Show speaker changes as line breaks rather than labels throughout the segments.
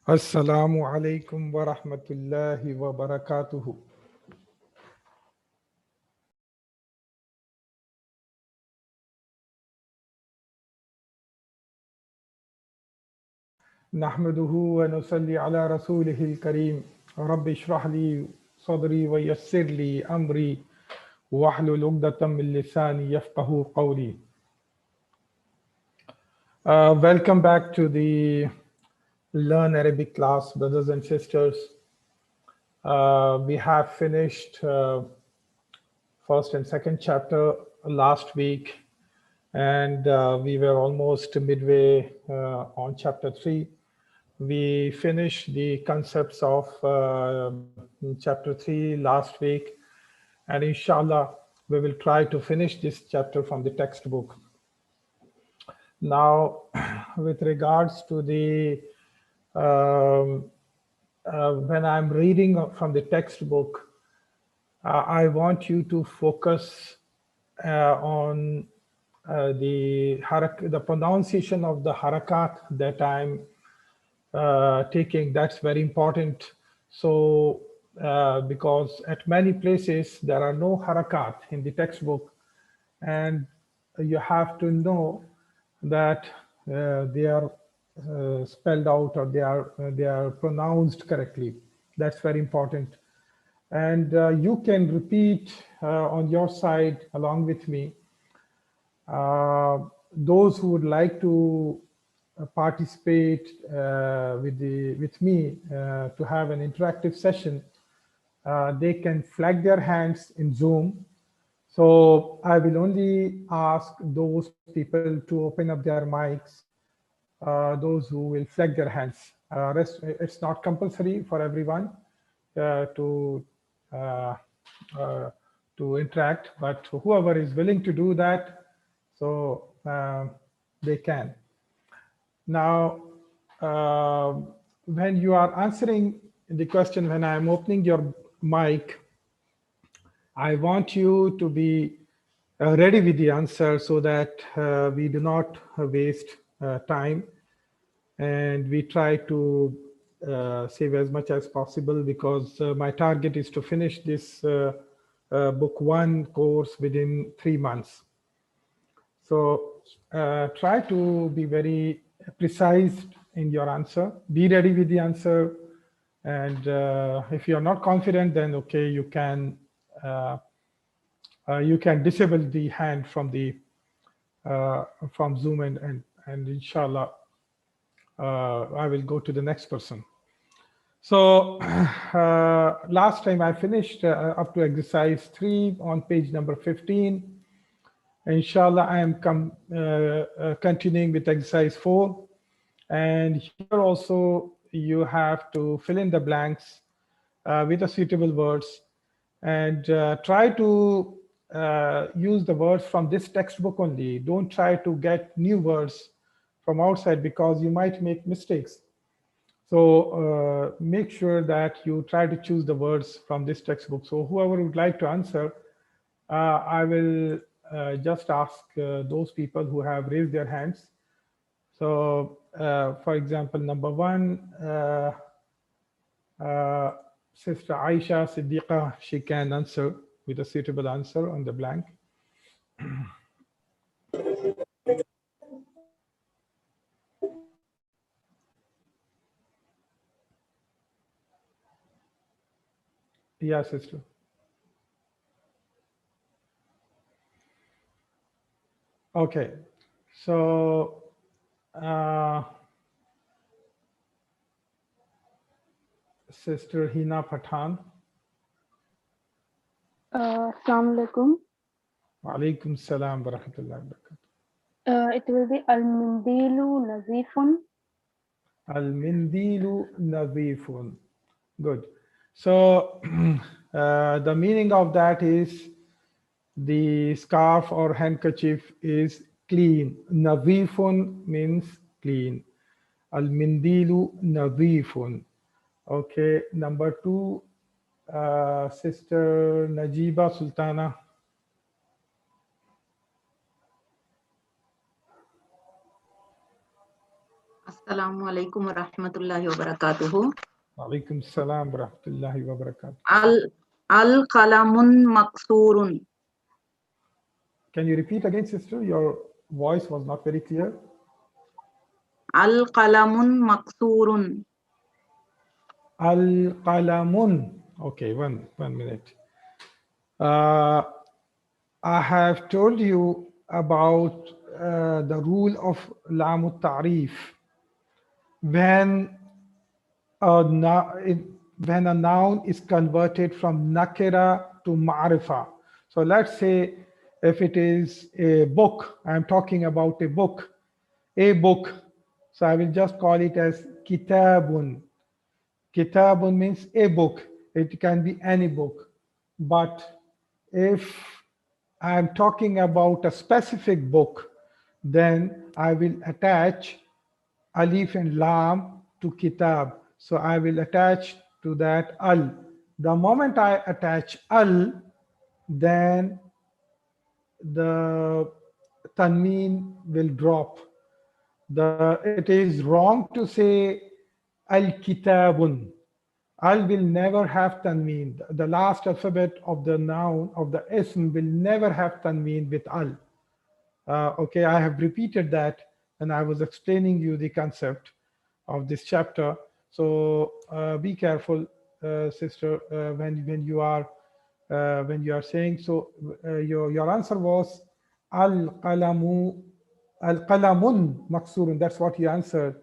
Assalamu alaikum wa rahmatullahi wa barakatuhu. Nahmaduhu wa nusalli ala rasulihil kareem. Rabbi shrah li sadri wa yassir li amri wahlul uqdatam min lisani yafqahu qawli. Welcome back to the Learn Arabic class, brothers and sisters. We have finished first and second chapter last week, and we were almost midway on chapter 3. We finished the concepts of chapter 3 last week, and inshallah we will try to finish this chapter from the textbook. Now, with regards to the when I'm reading from the textbook, I want you to focus on the pronunciation of the harakat that I'm taking. That's very important. So, because at many places there are no harakat in the textbook, and you have to know that they are spelled out, or they are pronounced correctly. That's very important. And you can repeat on your side along with me. Those who would like to participate with me to have an interactive session, they can flag their hands in Zoom. So I will only ask those people to open up their mics, those who will flag their hands. It's not compulsory for everyone to interact, but whoever is willing to do that, so they can. Now, when you are answering the question, when I'm opening your mic, I want you to be ready with the answer so that we do not waste time, and we try to save as much as possible, because my target is to finish this book 1 course within 3 months. So try to be very precise in your answer. Be ready with the answer. And if you're not confident, then okay, you can disable the hand from the from Zoom, and inshallah I will go to the next person. So last time I finished up to exercise 3 on page number 15. Inshallah, I am continuing with exercise 4. And here also you have to fill in the blanks with the suitable words, and try to use the words from this textbook only. Don't try to get new words from outside, because you might make mistakes. So make sure that you try to choose the words from this textbook. So whoever would like to answer, I will just ask those people who have raised their hands. So for example, number 1, Sister Aisha Siddiqa, she can answer with a suitable answer on the blank. Yeah, sister. Okay, so Sister Hina Pathan.
Assalamu alaikum.
Wa alaikum salam wa rahmatullahi wa barakatuh.
It will be Al-Mindilu Nazifun.
Al-Mindilu Nadifun. Good. So the meaning of that is the scarf or handkerchief is clean. Nadifun means clean. Al-Mindilu Nadifun. Okay, number 2, Sister Najiba Sultana.
Assalamu alaikum wa rahmatullahi wa barakatuhu.
Alaikum salam wa rahmatullahi wa barakatuh.
Al-qalamun maqsurun.
Can you repeat again, sister? Your voice was not very clear.
Al-qalamun maqsurun.
Al-qalamun. Okay, one minute. I have told you about the rule of lam al-ta'rif. When when a noun is converted from nakira to ma'rifa. So let's say if it is a book, I'm talking about a book. So I will just call it as kitabun. Kitabun means a book. It can be any book. But if I'm talking about a specific book, then I will attach alif and lam to kitab. So I will attach to that al. The moment I attach al, then the tanween will drop. It is wrong to say al-kitabun. Al will never have tanween. The last alphabet of the noun, of the ism, will never have tanween with al. Okay, I have repeated that and I was explaining you the concept of this chapter. So be careful, sister, when you are saying. So your answer was al-qalamu, al-qalamun maksurun. That's what you answered.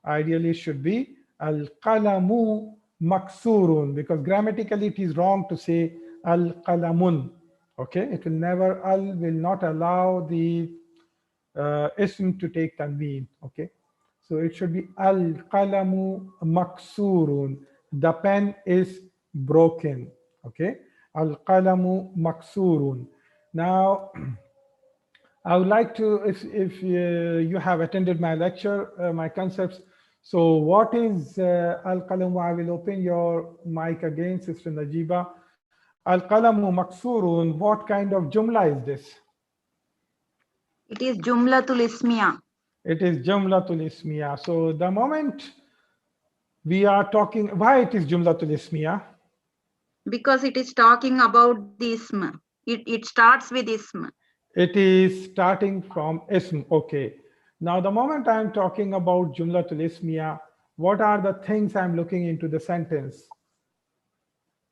Ideally, it should be al-qalamu maksurun, because grammatically it is wrong to say al-qalamun. Okay, it will never, al will not allow the ism to take tanween. Okay, so it should be al-qalamu maksurun. The pen is broken. Okay, al-qalamu maksurun. Now, I would like to, if you have attended my lecture, my concepts. So what is al-qalamu? I will open your mic again, Sister Najiba. Al-qalamu maksurun, what kind of jumla is this?
It is jumlatul ismiya.
It is jumlatul ismiya. So the moment we are talking, why it is jumlatul ismiya?
Because it is talking about the ism. It starts with ism.
It is starting from ism. Okay. Now the moment I am talking about jumlatul ismiya, what are the things I'm looking into the sentence?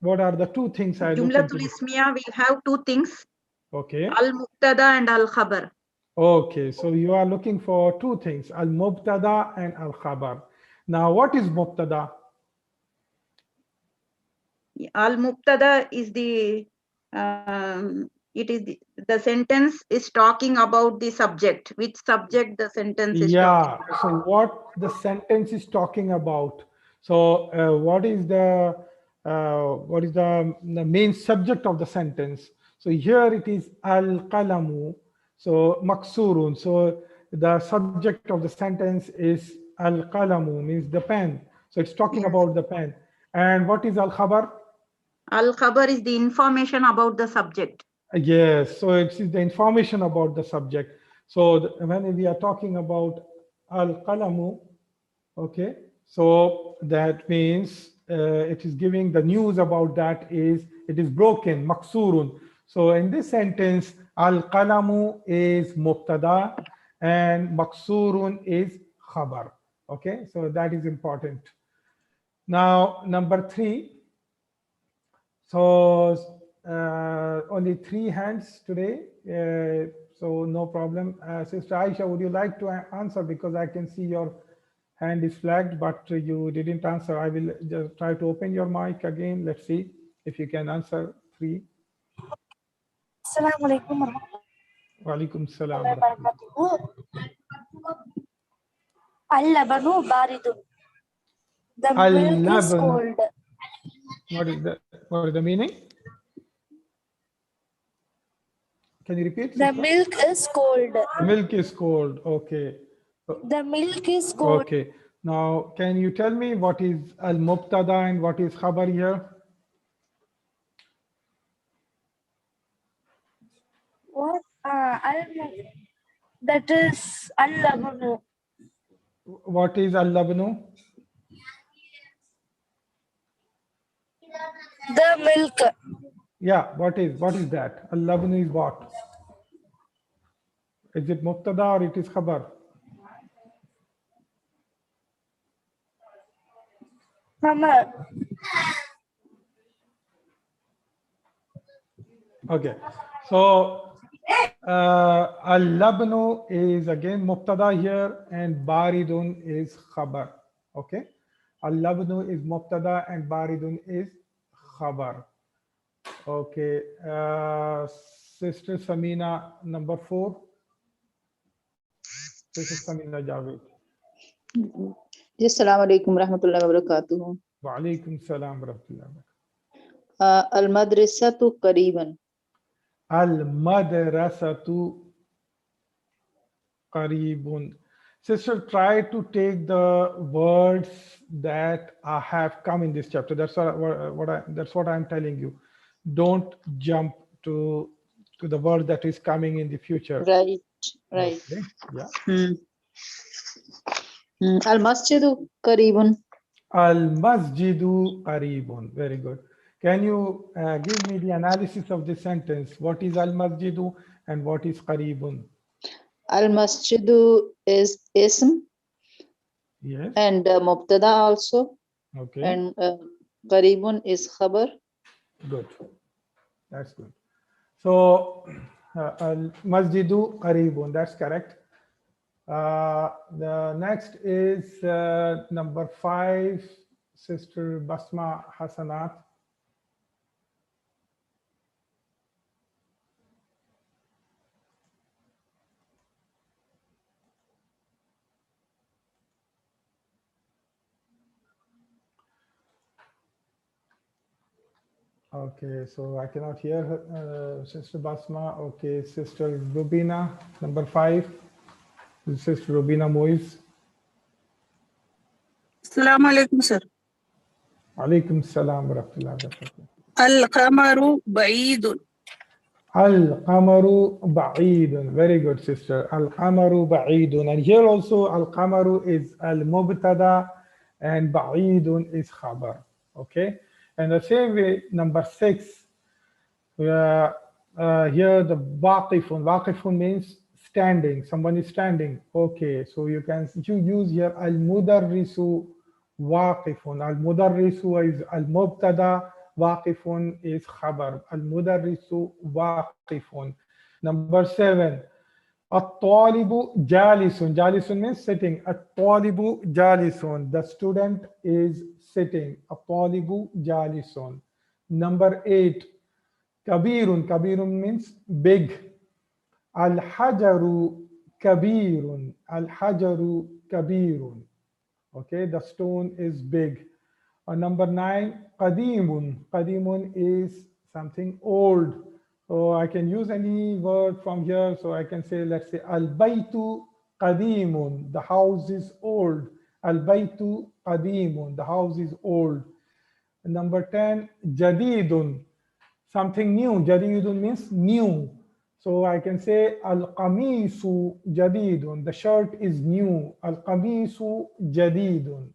What are the two things I look into?
Jumlatul ismiya will have two things.
Okay.
Al-mubtada and al-khabar.
Okay, so you are looking for two things, al-mubtada and al-khabar. Now what is mubtada?
Al-mubtada is the the sentence is talking about the subject. Which subject the sentence is talking about?
So what the sentence is talking about? So what is the main subject of the sentence? So here it is al-qalamu, so maksurun. So the subject of the sentence is al-qalamu, means the pen. So it's talking about the pen. And what is al-khabar?
Al-khabar is the information about the subject.
Yes, so it's the information about the subject. So when we are talking about al-qalamu, okay, so that means it is giving the news about that is it is broken, maksurun. So in this sentence, al-qalamu is mubtada and maksurun is khabar. Okay, so that is important. Now, number 3. So only 3 hands today. So no problem. Sister Aisha, would you like to answer? Because I can see your hand is flagged, but you didn't answer. I will just try to open your mic again. Let's see if you can answer 3.
Assalamu alaikum
Wa alaikum salam.
warahmatullahi wabarakatuh. Al-labanu baridun. The milk is cold.
What is the meaning? Can you repeat?
The milk is cold.
The milk is cold. Okay.
The milk is cold.
Okay. Now, can you tell me what is al-mubtada and what is khabar here?
What? That is al-labanu.
what is al-labnu?
The milk.
Yeah, what is that? Al-labnu is what? Is it mubtada or it is khabar?
Mama.
Okay, so al-labnu is again mubtada here and baridun is khabar. Okay, al-labnu is mubtada and baridun is khabar. Okay, Sister Samina, number 4. Sister Samina Javed.
जी अस्सलाम वालेकुम रहमतुल्लाहि व बरकातुहू।
Wa alaikum salam wa rahmatullah.
अल मदरसतु करीबन।
Al-madrasatu qaribun. Sister, try to take the words that have come in this chapter. That's what I'm telling you. Don't jump to the word that is coming in the future.
Right.
Okay. Yeah.
अल मस्जिदु करीबन।
Al-masjidu qaribun. Very good. Can you give me the analysis of this sentence? What is al-masjidu and what is qaribun?
Al masjidu is ism
Yes.
and mubtada also,
Okay.
and qaribun is khabar.
Good. That's good. So al-masjidu qaribun. That's correct. The next is number 5, Sister Basma Hasanat. Okay, so I cannot hear her, Sister Basma. Okay, Sister Rubina, number 5. Sister Rubina Moise.
Assalamu alaikum, sir.
Alaikum salam wa rahmatullahi wa barakatuh.
Al-qamaru ba'idun.
Al-qamaru ba'idun. Very good, sister. Al-qamaru ba'idun. And here also al-qamaru is al-mubtada and ba'idun is khabar. Okay. And the same way, number 6, here the waqifun. Waqifun means standing. Someone is standing. Okay. So you use here al-mudarrisu waqifun. Al-mudarrisu is al-mubtada. Waqifun is khabar. Al-mudarrisu waqifun. Number 7, at-talibu jalisun. Jalisun means sitting. At-talibu jalisun. The student is sitting. At-talibu jalisun. Number 8, kabirun. Kabirun means big. Al-hajaru kabirun. Al-hajaru kabirun. Okay, the stone is big. Number 9, qadimun. Qadimun is something old. So I can use any word from here. So I can say, let's say, al-baytu qadimun. The house is old. Al-baytu qadimun. The house is old. Number 10, jadidun. Something new. Jadidun means new. So I can say al-qamisu jadidun. The shirt is new. Al-qamisu jadidun.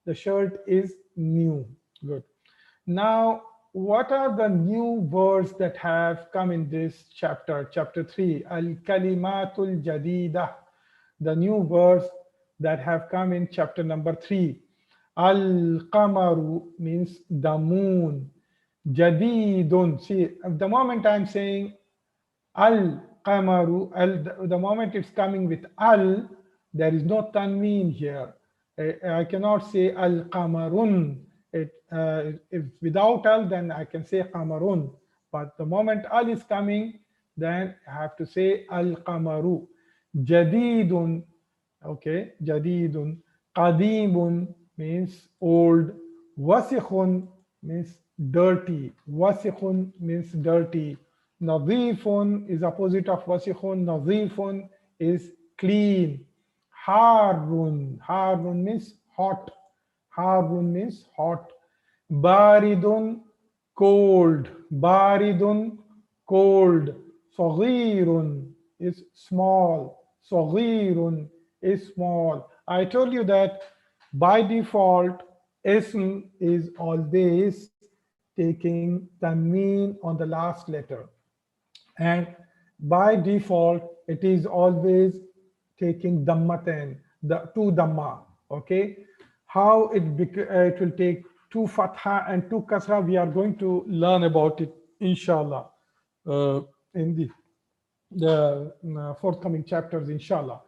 The shirt is new. Good. Now, what are the new words that have come in this chapter? Chapter 3, al-kalimatul jadida. The new words that have come in chapter number 3. Al-qamaru means the moon. Jadidun. See, the moment I'm saying al-qamaru, the moment it's coming with al, there is no tanween here. I cannot say al-qamarun. If without al, then I can say qamarun. But the moment al is coming, then I have to say al-qamaru. Jadidun. Okay, jadidun. Qadimun means old. Wasikhun means dirty. Wasikhun means dirty. Nadifun is opposite of wasikhun. Nadifun is clean. Harun. Harun means hot. Harun means hot. Baridun, cold. Baridun, cold. Saghirun is small. Saghirun is small. I told you that by default, ism is always taking tanween on the last letter. And by default, it is always taking dammatain, the two damma, okay? How it will take two fatha and two kasra, we are going to learn about it, inshallah, in the forthcoming chapters, inshallah.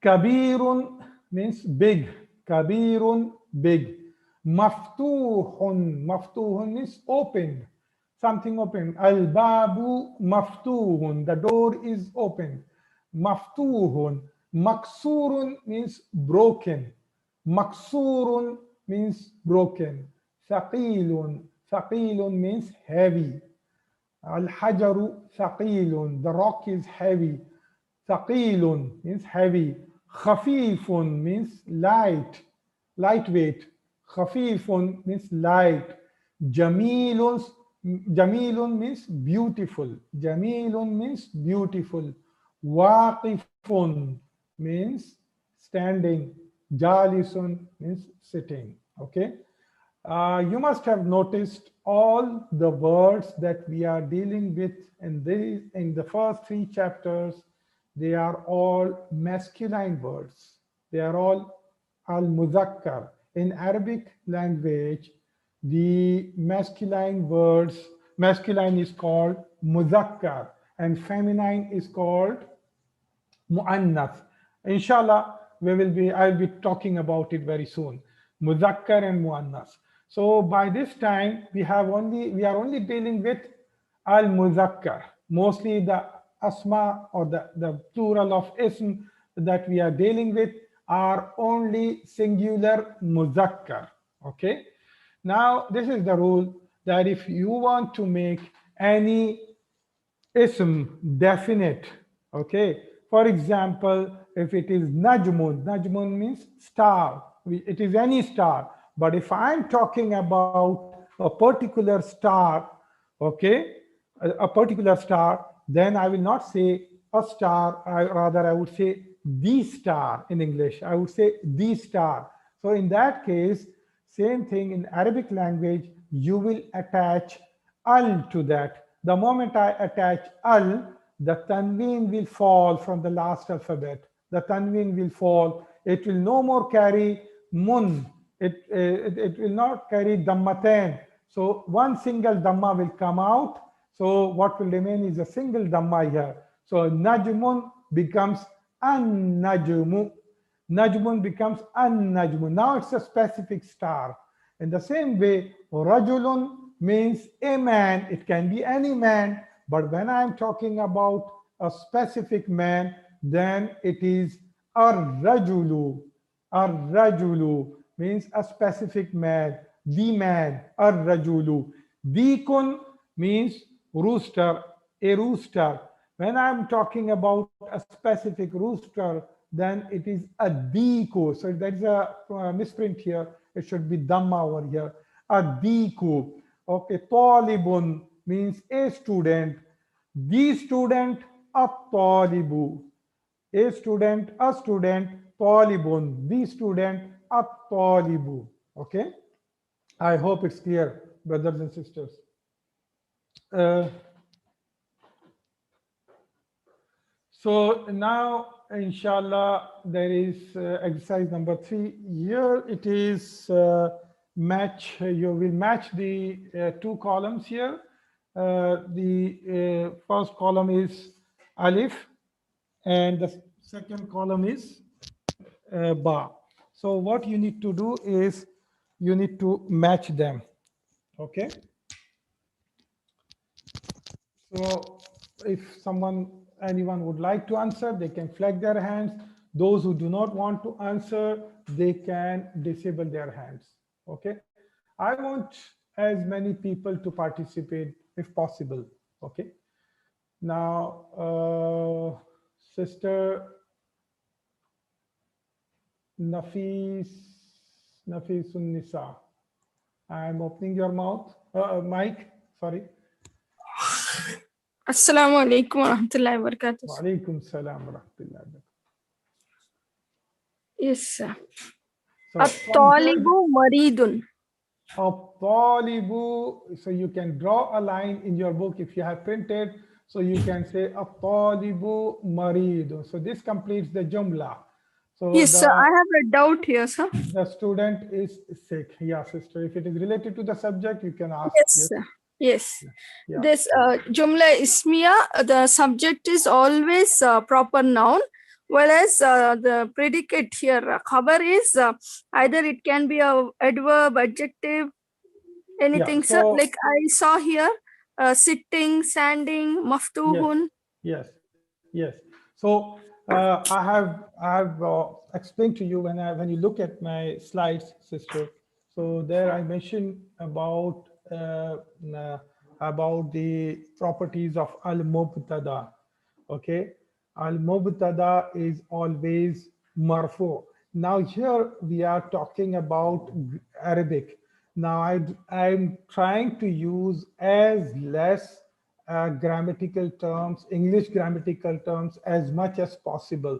Kabirun means big. Kabirun, big. Maftuhun. Maftuhun means opened. Something open. Al-babu maftuhun. The door is open. Maftuhun. Maksurun means broken. Maksurun means broken. Thaqilun. Thaqilun means heavy. Al-hajaru thaqilun. The rock is heavy. Thaqilun means heavy. Khafifun means light, lightweight. Khafifun means light. Jamilun, Jamilun means beautiful. Jamilun means beautiful. Waqifun means standing. Jalisun means sitting. Okay. You must have noticed all the words that we are dealing with in the first three chapters. They are all masculine words. They are all al-muzakkar. In Arabic language, the masculine words, masculine is called muzakkar and feminine is called muannath. Inshallah, I'll be talking about it very soon. Muzakkar and muannath. So by this time, we are only dealing with al-muzakkar, mostly the asma or the plural of ism that we are dealing with are only singular muzakkar. Okay. Now this is the rule that if you want to make any ism definite, okay, for example, if it is najmun, najmun means star, it is any star. But if I'm talking about a particular star, okay, a particular star, then I will not say a star, rather I would say the star in English. I would say the star. So in that case, same thing in Arabic language, you will attach al to that. The moment I attach al, the tanween will fall from the last alphabet. The tanween will fall. It will no more carry mun. It will not carry dammatain. So one single damma will come out. So what will remain is a single damma here. So najmun becomes an-najmu. Najmun becomes an-najmu. Now it's a specific star. In the same way, rajulun means a man. It can be any man. But when I'm talking about a specific man, then it is ar-rajulu. Ar-rajulu means a specific man, the man, ar-rajulu. Dikun means rooster, a rooster. When I'm talking about a specific rooster, then it is a diku. So there is a misprint here. It should be dhamma over here. A diku. Okay, talibun means a student. The student, a talibu. A student, talibun. The student, a talibu. Okay. I hope it's clear, brothers and sisters. So now, inshallah, there is exercise number 3. Here it is match. You will match the two columns here. The first column is alif, and the second column is ba. So what you need to do is you need to match them. Okay. So if anyone would like to answer, they can flag their hands. Those who do not want to answer, they can disable their hands. Okay. I want as many people to participate if possible. Okay. Now, Sister Nafisun Nisa, I'm opening your mic. Sorry.
Assalamu alaikum wa rahmatullahi wa barakatuh.
Wa alaikum salam wa rahmatullahi wa barakatuh.
Yes, sir.
So from here,
At-talibu maridun.
الطالب, so you can draw a line in your book if you have printed, so you can say الطالب مريض. So this completes the jumla. So
Yes, sir. I have a doubt here, sir.
the student is sick. Yeah, sister, if it is related to the subject, you can ask.
Yes, sir. Yes.
Yeah.
This Jumla Ismiya, the subject is always proper noun, whereas the predicate here, khabar is either it can be a adverb, adjective, anything,
Yeah,
sir.
so-
Like I saw here, sitting, standing, maftuhun.
Yes, yes. So I have explained to you when you look at my slides, sister. So there I mentioned about the properties of al-mubtada. Okay, al-mubtada is always marfu. Now here we are talking about Arabic. Now I'm trying to use as less grammatical terms, English grammatical terms as much as possible.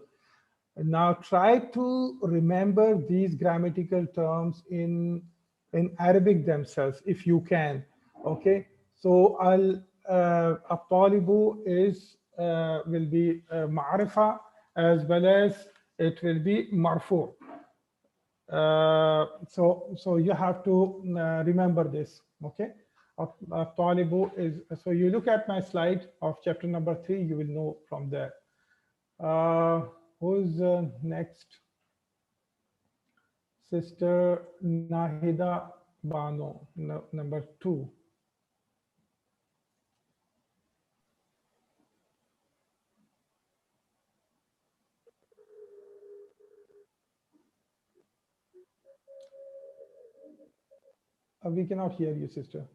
Now try to remember these grammatical terms in Arabic themselves, if you can. Okay, so al-talibu is will be ma'rifa, as well as it will be marfu. So you have to remember this. Okay, talibu is, so you look at my slide of chapter number 3, you will know from there. Who's next? Sister Nahida Bano, number 2. We cannot hear you, sister.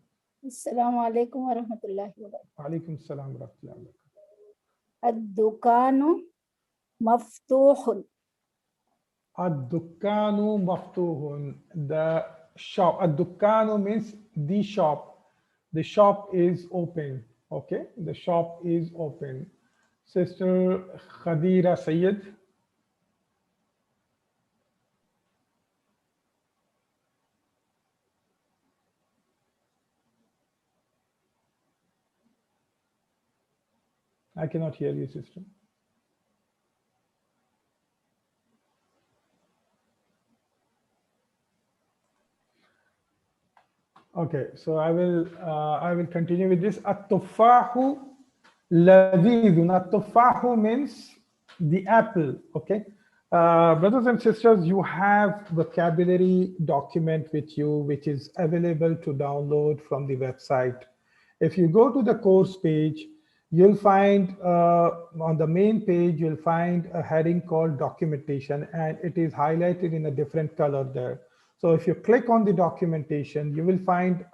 Assalamu alaikum wa rahmatullahi wa barakatuh.
Alaikum salam wa rahmatullahi wa barakatuh.
Ad-dukanu maftuhun.
Ad-dukkanu maftuhun. The shop. Ad-dukkanu means the shop. The shop is open. Okay, the shop is open. Sister Khadira Sayyid. I cannot hear you, sister. Okay, so I will continue with this. At-tufahu ladidun. At-tufahu means the apple. Okay, brothers and sisters, you have vocabulary document with you, which is available to download from the website. If you go to the course page, you'll find on the main page, you'll find a heading called documentation, and it is highlighted in a different color there. So if you click on the documentation, you will find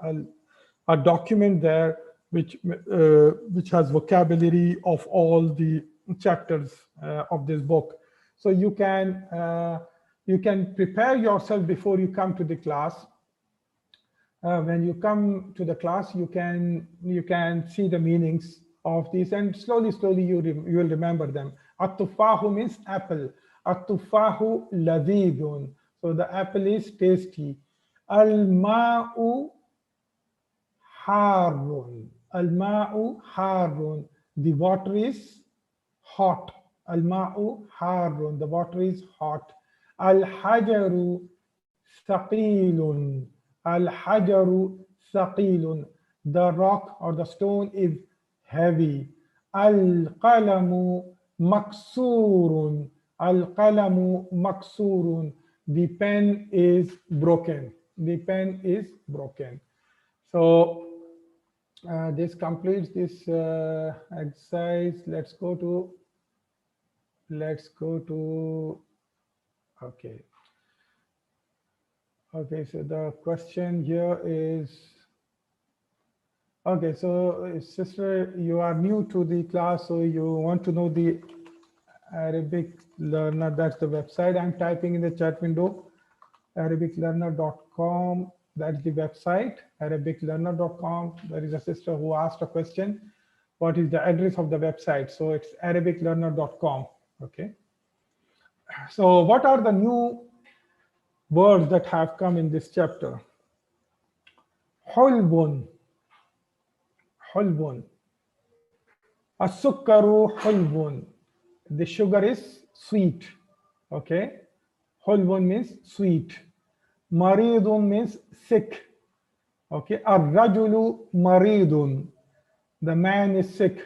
a document there which has vocabulary of all the chapters of this book. So you can prepare yourself before you come to the class. When you come to the class, you can see the meanings of these, and slowly you will remember them. At-tufahu means apple. At-tufahu ladidun. So the apple is tasty. Al-ma'u harun. Al-ma'u harun. The water is hot. Al-ma'u harun. The water is hot. Al-hajaru thaqilun. Al-hajaru thaqilun. The rock or the stone is heavy. Al-qalamu maksurun. Al-qalamu maksurun. The pen is broken. The pen is broken. So this completes this exercise. Let's go to okay. Okay, so the question here is, okay, so sister, you are new to the class, so you want to know the Arabic Learner. That's the website. I'm typing in the chat window, arabiclearner.com. That's the website, arabiclearner.com. There is a sister who asked a question. What is the address of the website? So it's arabiclearner.com. Okay. So what are the new words that have come in this chapter? Hulbun, hulbun. As-sukkaru hulbun. The sugar is sweet. Okay. Hulbun means sweet. Maridun means sick. Okay. Ar-rajulu maridun. The man is sick.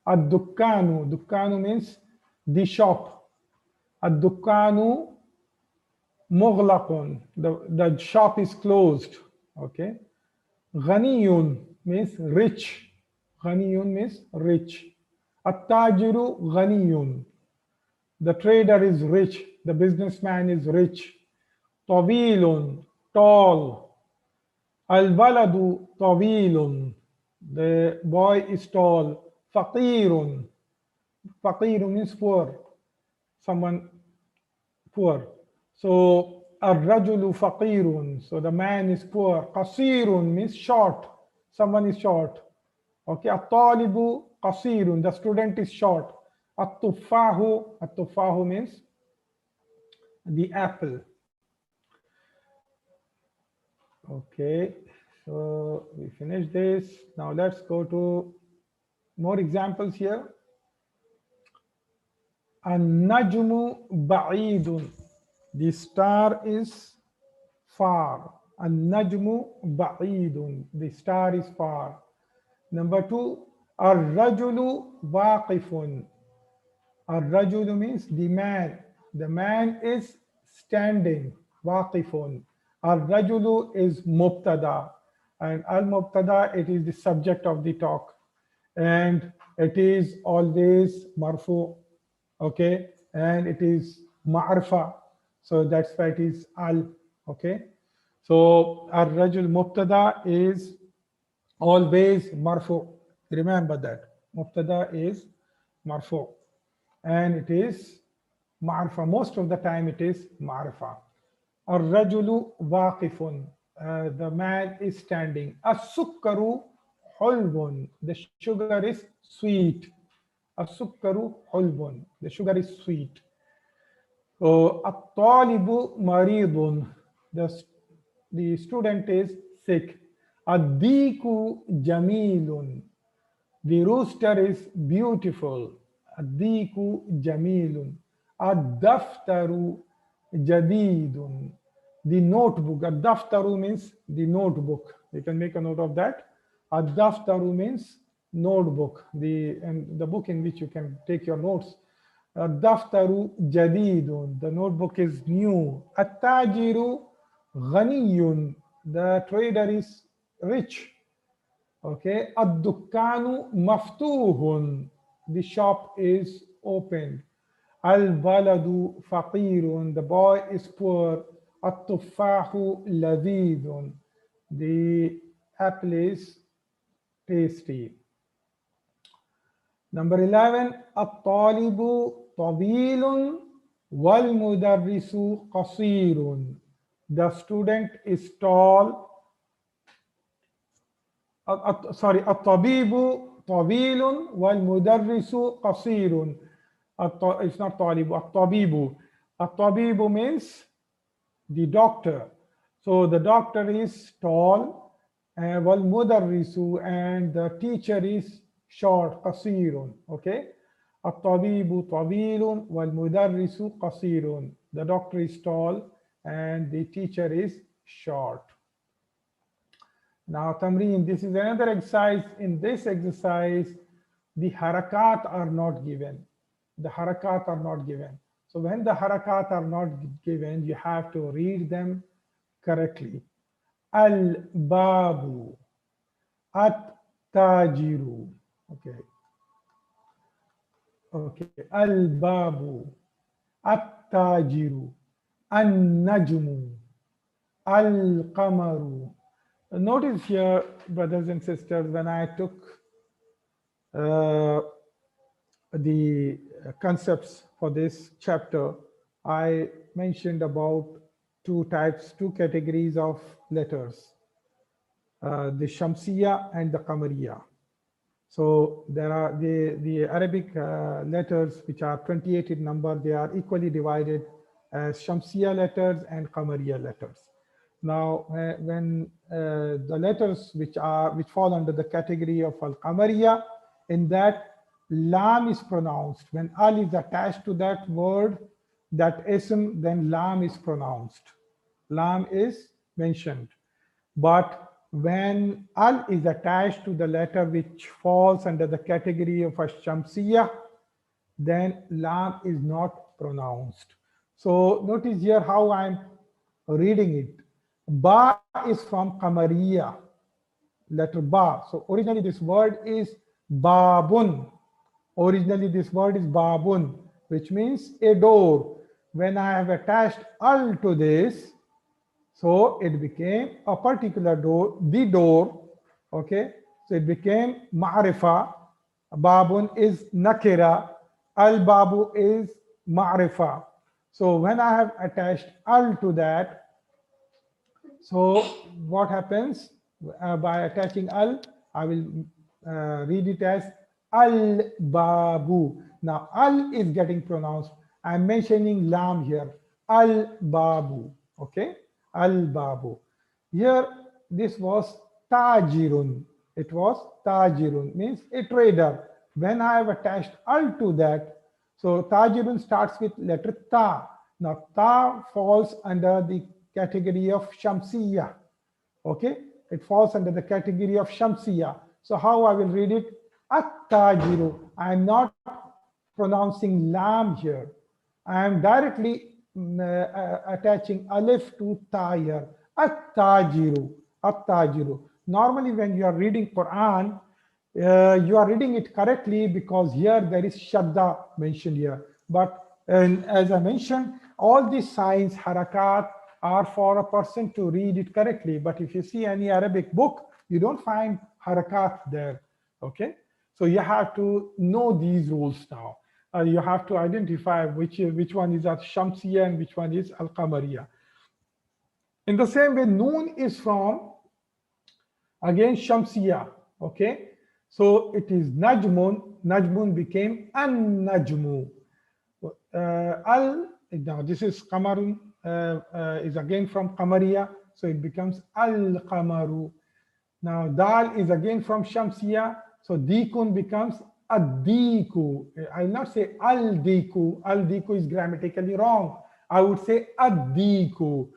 Ad-dukkanu. Dukkanu means the shop. Ad-dukkanu mughlaqun. The shop is closed. Okay. Ghaniyun means rich. Ghaniyun means rich. At-tajiru ghaniyun. The trader is rich. The businessman is rich. Tawilun, tall. Al-baladu tawilun. The boy is tall. Faqirun. Faqirun means poor. Someone poor. So ar-rajulu faqirun. So the man is poor. Qasirun means short. Someone is short. Okay. At-talibu qasirun. The student is short. At-tuffahu means the apple. Okay, so we finished this. Now let's go to more examples here. An-najmu ba'idun. The star is far. An-najmu ba'idun. The star is far. Number 2, ar-rajulu waqifun. Ar-rajulu means the man. The man is standing. Waqifun. Ar-rajulu is mubtada. And al-mubtada, it is the subject of the talk. And it is always marfu. Okay. And it is ma'arfa. So that's why it is al. Okay. So ar-rajul mubtada is always marfu. Remember that. Mubtada is marfu. And it is ma'arfa. Most of the time it is ma'arfa. Ar-rajulu waqifun. The man is standing. As-sukkaru hulbun. The sugar is sweet. As-sukkaru hulbun. The sugar is sweet. So, at-talibu maridun. The student is sick. Ad-diku jamilun. The rooster is beautiful. Ad-diku jamilun. Ad-daftaru jadidun. The notebook. Ad-daftaru means the notebook. You can make a note of that. Ad-daftaru means notebook. The book in which you can take your notes. Ad-daftaru jadidun. The notebook is new. At-tajiru ghaniyun. The trader is rich. Okay. Ad-dukkanu maftuhun. The shop is open. Al-baladu faqirun. The boy is poor. At-tuffahu ladidun. The apple is tasty. Number 11. At-talibu tawilun wal mudarrisu qasirun. The student is tall. At-tabibu tawilun wal mudarrisu qasirun. It's not talibu, at-tabibu. At-tabibu means the doctor. So the doctor is tall, wal mudarrisu, and the teacher is short, qasirun. Okay. At-tabibu tawilun wal mudarrisu qasirun. The doctor is tall and the teacher is short. Now, Tamreen, this is another exercise. In this exercise, the harakat are not given. The harakat are not given. So when the harakat are not given, you have to read them correctly. Al-babu, at-tajiru. Okay. Okay. Al-babu, at-tajiru, an-najmu, al-qamaru. Notice here, brothers and sisters, when I took the concepts for this chapter, I mentioned about two categories of letters, the Shamsiya and the Qamariya. So there are the Arabic letters, which are 28 in number. They are equally divided as Shamsiya letters and Qamariya letters. Now, when the letters which fall under the category of Al-Qamariya, in that lam is pronounced. When al is attached to that word, that ism, then lam is pronounced. Lam is mentioned. But when al is attached to the letter which falls under the category of a Shamsiya, then lam is not pronounced. So notice here how I'm reading it. Ba is from Qamariya, letter ba. So originally this word is babun. Originally this word is babun, which means a door. When I have attached al to this, so it became a particular door, the door, okay? So it became ma'rifa. Babun is nakira. Al-babu is ma'rifa. So when I have attached al to that, so what happens by attaching al? I will read it as al-babu. Now al is getting pronounced. I'm mentioning lam here. Al-babu. Okay? Al-babu. Here this was tajirun. It was tajirun, means a trader. When I have attached al to that, so tajirun starts with letter ta. Now ta falls under the category of Shamsiya. Okay, it falls under the category of Shamsiya. So how I will read it? At-tajiru. I am not pronouncing lam here. I am directly attaching alif to ta here. At-tajiru. At-tajiru. Normally when you are reading Quran, you are reading it correctly because here there is shadda mentioned here. But as I mentioned, all these signs, harakat, are for a person to read it correctly. But if you see any Arabic book, you don't find harakat there. Okay, so you have to know these rules now. You have to identify which one is Al-Shamsiya and which one is Al-Qamariya. In the same way, noon is from, again, Shamsiya. Okay, so it is Najmun. Najmun became An-Najmu. Now this is Qamarun, is again from Qamariya, so it becomes Al-Qamaru. Now Dal is again from Shamsiya, so Dikun becomes Ad-Diku. I will not say Al-Diku. Al-Diku is grammatically wrong. I would say Ad-Diku.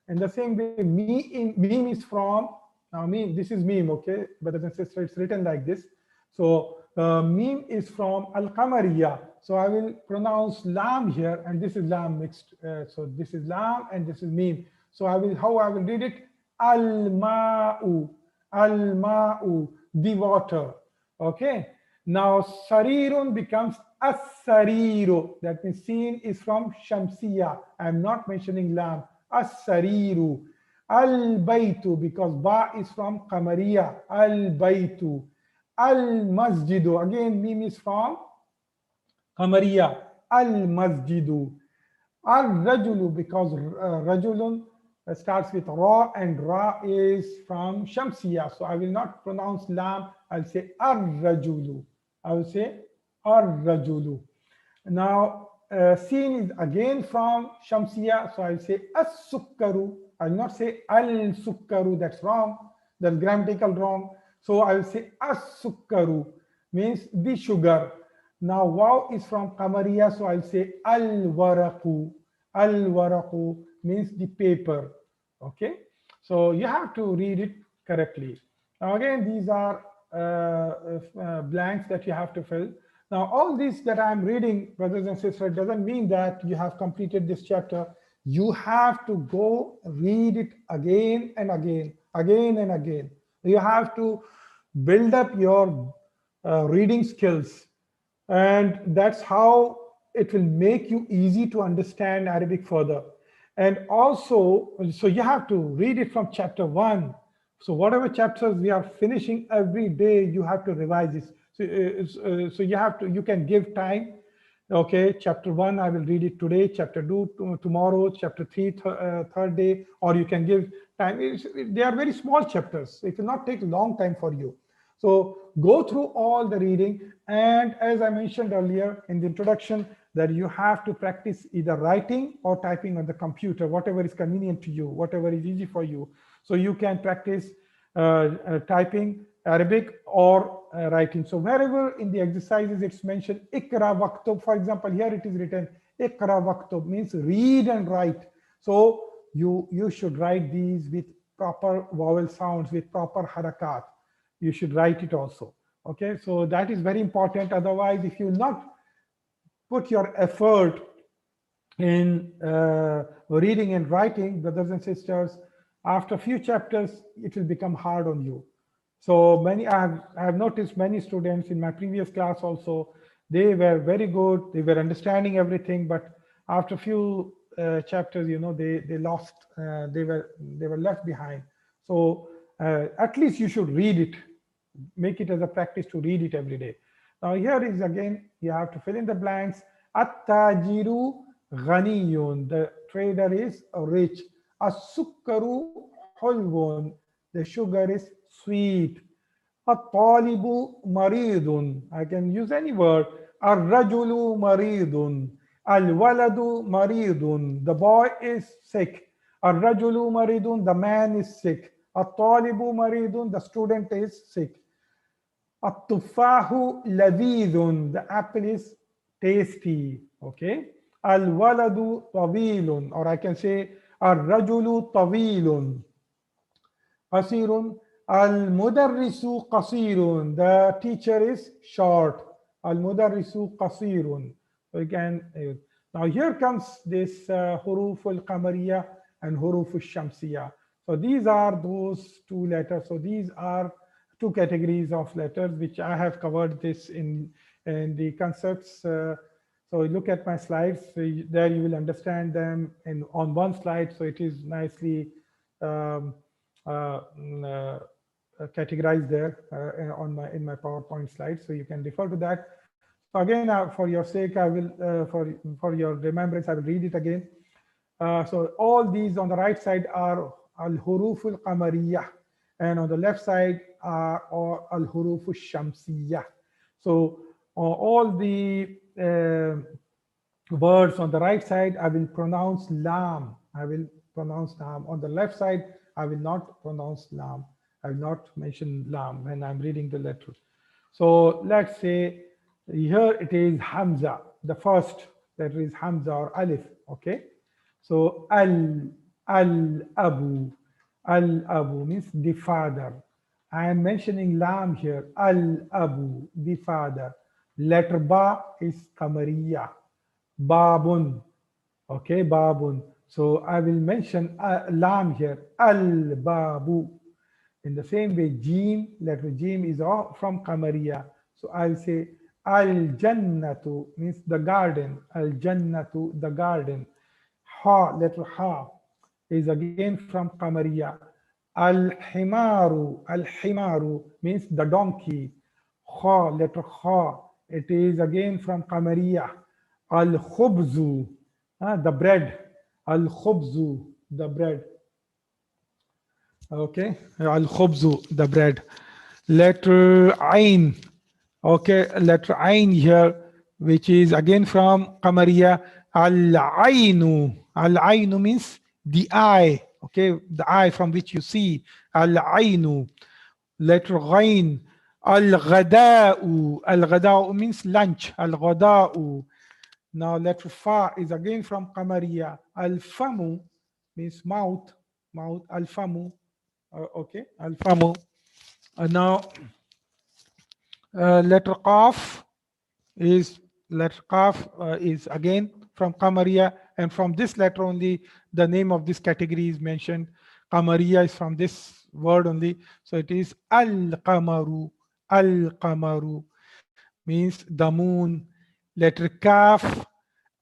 In the same way, Meme is from, now Meme, this is Meme, okay? Brothers and sisters, it's written like this. So Meme is from Al-Qamariya. So I will pronounce lam here, and this is lam mixed. So this is lam and this is meme. So how I will read it? Al-ma'u, al-ma'u, the water. Okay. Now sarirun becomes as-sariru. That means sin is from Shamsiya. I am not mentioning lam. As-sariru. Al-baytu, because ba is from Qamariya. Al-baytu. Al-masjidu. Again, meme is from Qamariya. Al-masjidu. Al-rajulu, because rajulun starts with ra, and ra is from Shamsiya. So I will not pronounce lam. I'll say ar-rajulu. I will say ar-rajulu. Now sin is again from Shamsiya. So I'll say as-sukkaru. I'll not say al-sukkaru. That's wrong. That's grammatical wrong. So I will say as-sukkaru, means the sugar. Now waw is from Qamariya, so I'll say al-waraqu. Al-waraqu means the paper. Okay, so you have to read it correctly. Now again, these are blanks that you have to fill. Now all this that I'm reading, brothers and sisters, doesn't mean that you have completed this chapter. You have to go read it again and again, again and again. You have to build up your reading skills, and that's how it will make you easy to understand Arabic further. And also, so you have to read it from chapter 1. So whatever chapters we are finishing every day, you have to revise this. So you can give time. Okay, chapter 1, I will read it today, chapter 2 tomorrow, chapter 3 third day, or you can give time. They are very small chapters. It will not take a long time for you. So go through all the reading. And as I mentioned earlier in the introduction, that you have to practice either writing or typing on the computer, whatever is convenient to you, whatever is easy for you. So you can practice typing Arabic or writing. So wherever in the exercises it's mentioned ikra waktub, for example, here it is written ikra waktub, means read and write. So you should write these with proper vowel sounds, with proper harakat. You should write it also. Okay, so that is very important. Otherwise, if you not put your effort in reading and writing, brothers and sisters, after a few chapters, it will become hard on you. So I have noticed many students in my previous class also, they were very good, they were understanding everything, but after a few chapters, they lost, they were left behind. So at least you should read it, make it as a practice to read it every day. Now here is again, you have to fill in the blanks. At-tajiru ghaniyun, the trader is rich. As-sukkaru hulwun, the sugar is sweet. At-talibu maridun, I can use any word. Ar-rajulu maridun. Al-waladu maridun, the boy is sick. Ar-rajulu maridun, the man is sick. At-talibu maridun, the student is sick. At-tufahu ladidun, the apple is tasty. Okay. Al-waladu tawilun, or I can say ar-rajulu tawilun. Qasirun. Al-mudarrisu qasirun, the teacher is short. Al-mudarrisu qasirun. So you can now here comes this huruf al-qamariyah and huruf al-shamsiyah. So these are those two letters. So these are two categories of letters which I have covered this in the concepts. So look at my slides. So there you will understand them on one slide. So it is nicely categorized there in my PowerPoint slide. So you can refer to that. So again, for your sake, I will for your remembrance, I will read it again. So all these on the right side are al-huruf al-qamariyah, and on the left side are al-huruf al-shamsiyah. So all the words on the right side, I will pronounce lam. I will pronounce lam. On the left side, I will not pronounce lam. I will not mention lam when I'm reading the letter. So let's say here it is Hamza. The first letter is Hamza or Alif. Okay. So Al-Abu. Al-Abu means the father. I am mentioning lam here. Al-Abu, the father. Letter Ba is Qamariya. Babun. Okay, Babun. So I will mention lam here. Al-Babu. In the same way, Jim, letter Jim is all from Qamariya. So I'll say Al-Jannatu means the garden. Al-Jannatu, the garden. Ha, letter Ha is again from Qamariya. Al-Himaru, Al-Himaru means the donkey. Ha, letter Ha, it is again from Qamariya. Al-Khubzu, the bread. Al-Khubzu, the bread. Okay, Al-Khubzu, the bread. Letter Ain. Okay, letter Ain here, which is again from Qamariya. Al-Ainu. Al-Ainu means the eye. Okay, the eye from which you see. Al-Ainu. Letter Ghain. Al-Ghada'u. Al-Ghada'u means lunch. Al-Ghada'u. Now letter Fa is again from Qamariya. Al-Famu means mouth. Mouth. Al-Famu. Okay, Al-Famu. Now letter Qaf is again from Qamariya, and from this letter only the name of this category is mentioned. Qamariya is from this word only, so it is Al-Qamaru. Al-Qamaru means the moon. Letter Kaf,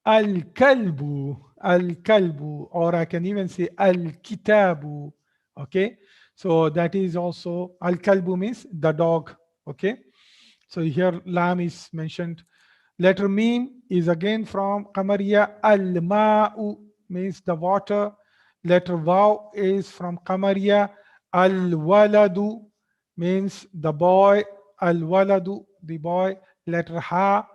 Al-Kalbu. Al-Kalbu, or I can even say Al-Kitabu. Okay, so that is also Al-Kalbu means the dog. Okay, so here lam is mentioned. Letter Mim is again from Qamariya. Al-Ma'u means the water. Letter Waw is from Qamariya. Al-Waladu means the boy. Al-Waladu, the boy. Letter Ha,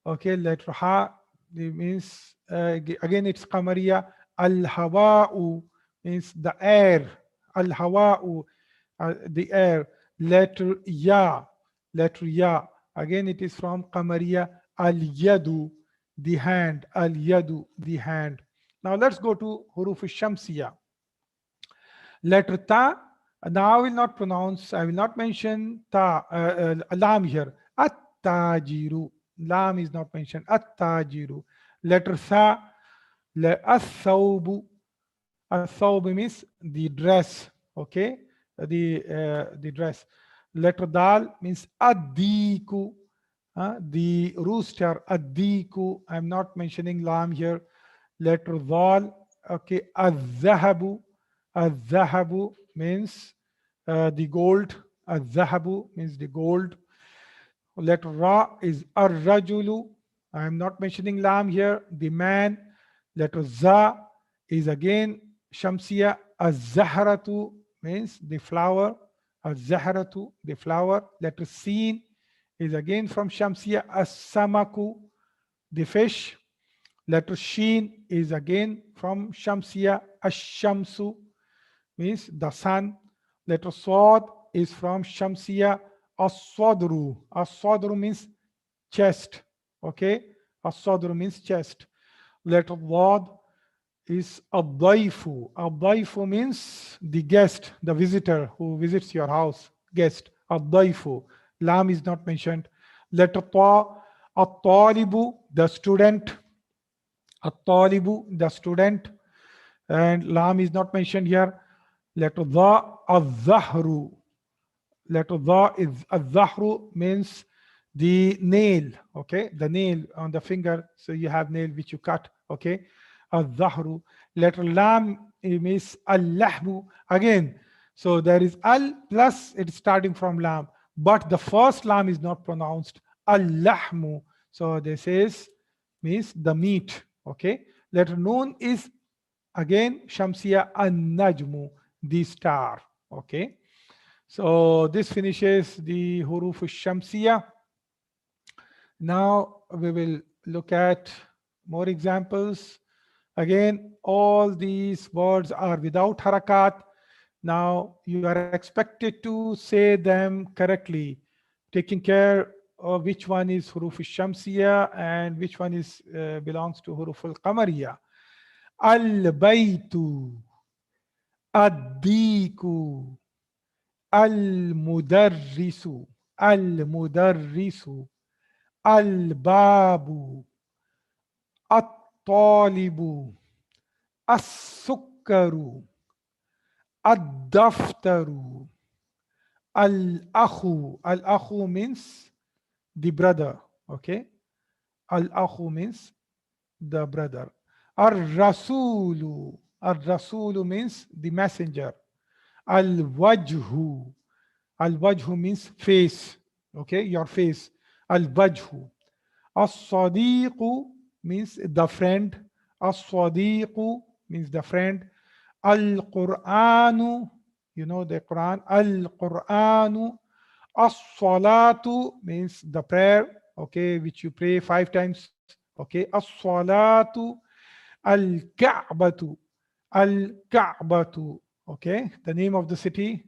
okay, letter Ha, It means again it's qamariya. Al-hawa'u means the air. Al-hawa'u, the air. Letter ya, letter ya. Again it is from qamariya. Al-yadu, the hand. Al-yadu, the hand. Now let's go to huruf al-shamsiya. Letter ta. Now I will not pronounce, I will not mention ta, lam here. At-tajiru. Lam is not mentioned. At-tajiru. Letter tha. As-thawbu. As-thawbu means the dress. Okay, the dress. Letter dal means ad-diku, the rooster. Ad-diku. I'm not mentioning lam here. Letter dal. Okay, az-zahabu. Az-zahabu means the gold. Az-zahabu means the gold. Letter ra is ar-rajulu. I am not mentioning lam here. The man. Letter za is again shamsiya. Az-zahratu means the flower. Az-zahratu, the flower. Letter sin is again from shamsiya. As-samaku, the fish. Letter shin is again from shamsiya. Ash-shamsu means the sun. Letter swad is from shamsiya. As-sadru. As-sadru means chest. Okay, as-sadru means chest. Letter wad is ad-daifu. Ad-daifu means the guest, the visitor who visits your house. Guest. Ad-daifu. Lam is not mentioned. Letter ta. At-talibu, the student. At-talibu, the student. And lam is not mentioned here. Letter dha. Az-zahru. Letter dha is az-zahru means the nail. Okay, the nail on the finger. So you have nail which you cut. Okay, al-zahru. Letter lam means al-lahmu. Again, so there is al plus it's starting from lam, but the first lam is not pronounced. Al-lahmu. So this is means the meat. Okay. Letter noon is again shamsiya. An-najmu, the star. Okay. So this finishes the huruf al-shamsiya. Now we will look at more examples. Again, all these words are without harakat. Now you are expected to say them correctly, taking care of which one is huruf al-shamsiya and which one is belongs to huruf al-qamariya. Al-baytu, ad-diku, al-mudarrisu, al-mudarrisu, al-babu, at-talibu, as-sukkaru, ad-daftaru, al-akhu. Al-akhu means the brother. Okay, al-akhu means the brother. Ar-rasulu. Ar-rasulu means the messenger. Al-wajhu. Al-wajhu means face. Okay, your face. Al-wajhu. As-sadiqu means the friend. As-sadiqu means the friend. Al-Qur'anu, you know the Quran. Al-Qur'anu. As-salatu means the prayer, okay, which you pray 5 times. Okay, as-salatu. Al-Ka'batu. Al-Ka'batu. Okay, the name of the city.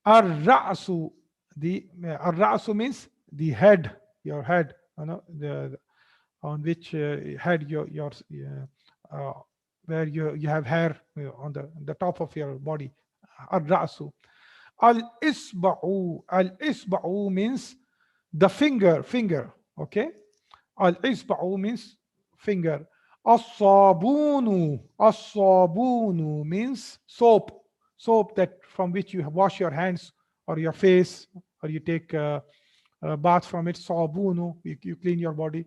Ar-Ra'su. The Ar-Ra'su means the head, your head, you know, the on which head your where you have hair on the top of your body. Ar-Ra'su. Al-Isba'u. Al-Isba'u means the finger. Okay. Al-Isba'u means finger. As-sabunu. As-sabunu means soap. Soap that from which you wash your hands or your face, or you take a bath from it. Sabunu, you clean your body.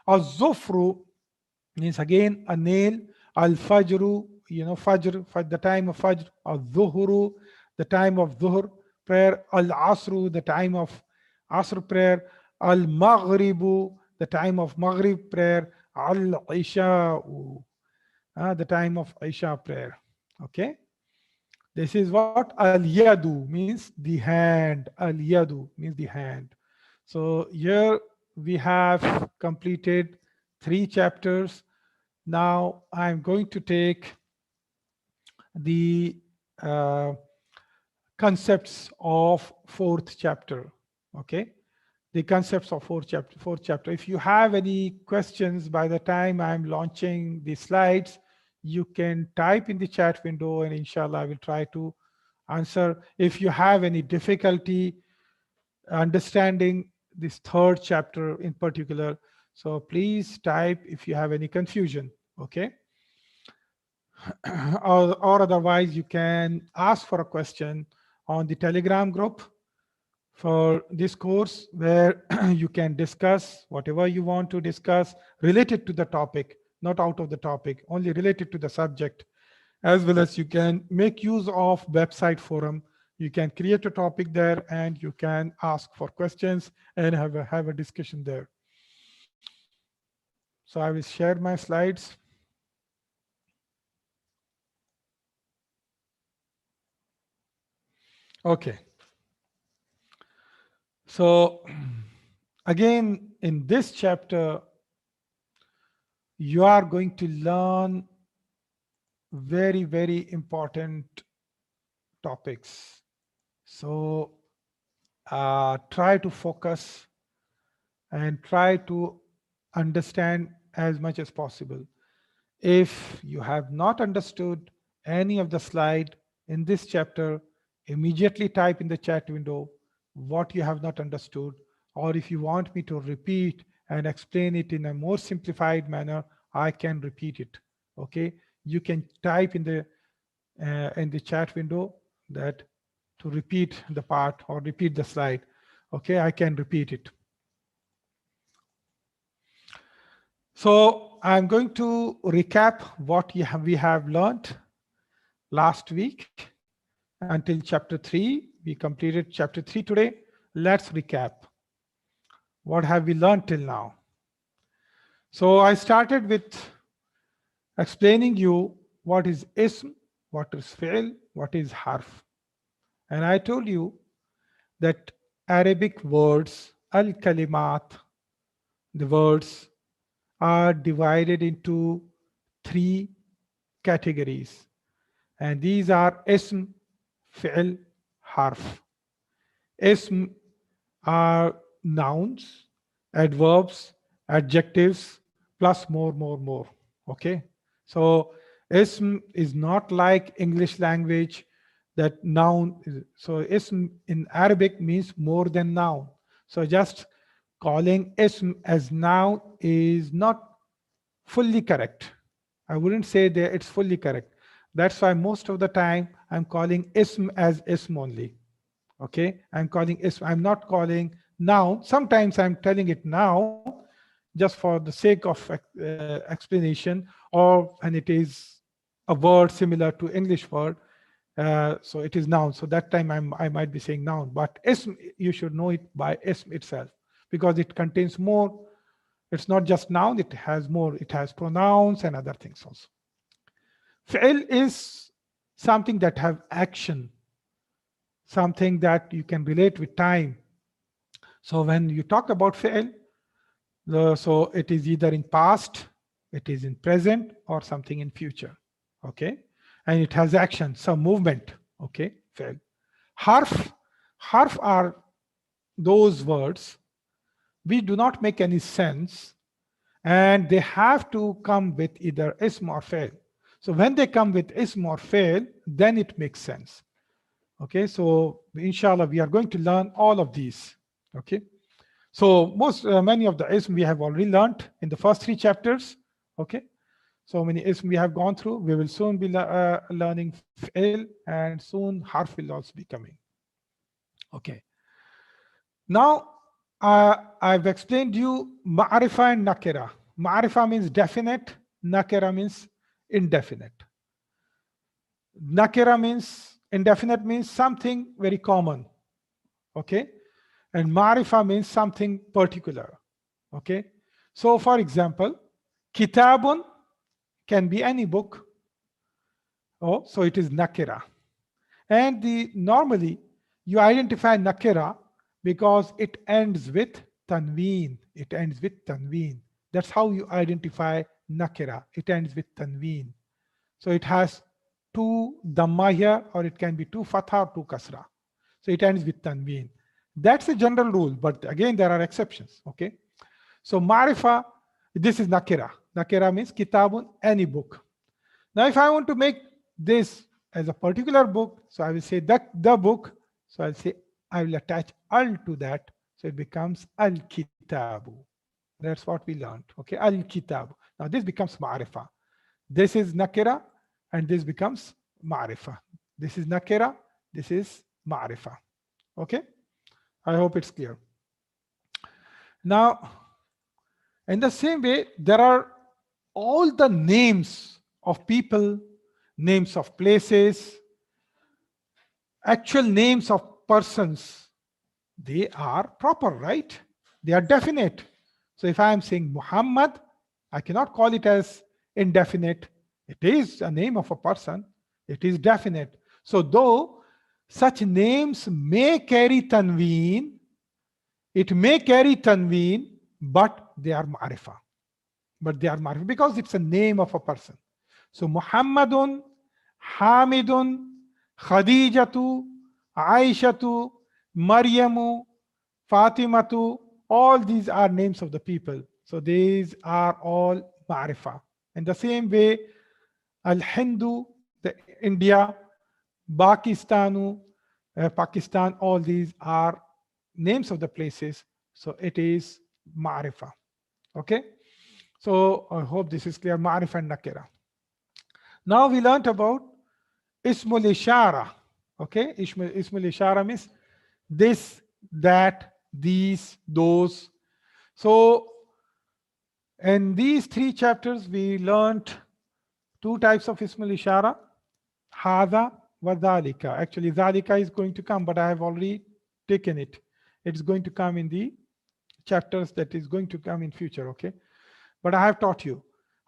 Az-zufru means again a nail. Al-fajru, you know, fajr, the time of fajr. Al-zuhru, the time of zuhr prayer. Al-asru, the time of asr prayer. Al-maghribu, the time of maghrib prayer. Al-isha'u, the time of isha prayer. Okay, this is what al-yadu means, the hand. Al-yadu means the hand. So here we have completed 3 chapters. Now I'm going to take the concepts of 4th chapter. Okay, the concepts of 4th chapter. If you have any questions by the time I'm launching the slides, you can type in the chat window, and inshallah I will try to answer. If you have any difficulty understanding this 3rd chapter in particular, so please type if you have any confusion. Okay. or otherwise you can ask for a question on the Telegram group for this course, where you can discuss whatever you want to discuss related to the topic, not out of the topic, only related to the subject, as well as you can make use of website forum. You can create a topic there and you can ask for questions and have a discussion there. So I will share my slides. Okay. So again, in this chapter, you are going to learn very, very important topics. So try to focus and try to understand as much as possible. If you have not understood any of the slide in this chapter, immediately type in the chat window what you have not understood, or if you want me to repeat and explain it in a more simplified manner, I can repeat it. Okay, you can type in the chat window that to repeat the part or repeat the slide. Okay, I can repeat it. So I'm going to recap what we have learned last week until chapter 3. We completed chapter 3 today. Let's recap. What have we learned till now? So I started with explaining you what is ism, what is fi'l, what is harf. And I told you that Arabic words, al-kalimat, the words, are divided into 3 categories. And these are ism, fi'l, harf. Ism are nouns, adverbs, adjectives, plus more. Okay. So ism is not like English language that noun is, so ism in Arabic means more than noun. So just calling ism as noun is not fully correct. I wouldn't say that it's fully correct. That's why most of the time I'm calling ism as ism only. Okay, I'm calling ism. I'm not calling noun. Sometimes I'm telling it now just for the sake of explanation, or when it is a word similar to English word, so it is noun. So that time I might be saying noun, but ism, you should know it by ism itself, because it contains more. It's not just noun, it has more. It has pronouns and other things also. Fi'l is something that have action, something that you can relate with time. So when you talk about fi'l, so it is either in past, it is in present, or something in future. Okay, and it has action, some movement. Okay, fi'l. Harf are those words which do not make any sense, and they have to come with either ism or fi'l. So when they come with ism or fi'l, then it makes sense. Okay, so inshallah we are going to learn all of these. Okay, so many of the ism we have already learned in the first 3 chapters. Okay, so many ism we have gone through. We will soon be learning fi'l, and soon harf will also be coming. Okay, now I've explained you ma'arifa and nakira. Ma'arifa means definite, nakira means indefinite. Nakira means indefinite, means something very common. Okay, and ma'arifa means something particular. Okay, so for example, kitabun can be any book. Oh, so it is nakira. And normally you identify nakira because it ends with tanween. It ends with tanween. That's how you identify nakira. It ends with tanween. So it has two dhamma here, or it can be two fatha or two kasra. So it ends with tanween. That's a general rule, but again, there are exceptions, okay? So marifa, this is nakira. Nakira means kitabun, any book. Now, if I want to make this as a particular book, so I will say the book. So I'll say, I will attach al to that. So it becomes al-kitabu. That's what we learned, okay? Al-kitabu. Now this becomes ma'rifa. This is nakira, and this becomes ma'rifa. This is nakira, this is ma'rifa, okay? I hope it's clear. Now, in the same way, there are all the names of people, names of places, actual names of persons. They are proper, right? They are definite. So if I am saying Muhammad, I cannot call it as indefinite. It is a name of a person. It is definite. So though such names may carry tanween, it may carry tanween, but they are ma'rifa. But they are ma'rifa because it's a name of a person. So Muhammadun, Hamidun, Khadijatu, Aishatu, Maryamu, Fatimatu, all these are names of the people. So these are all ma'rifa. In the same way, Al-Hindu, the India, Pakistanu, Pakistan, all these are names of the places. So it is ma'rifa. Okay. So I hope this is clear, ma'rifa and nakira. Now we learned about Ismul Ishara. Okay. Ismul Ishara means this, that, these, those. So in these 3 chapters, we learned 2 types of Ismul Ishara, Hada wa Dhalika. Actually, Dhalika is going to come, but I have already taken it. It's going to come in the chapters that is going to come in future, okay? But I have taught you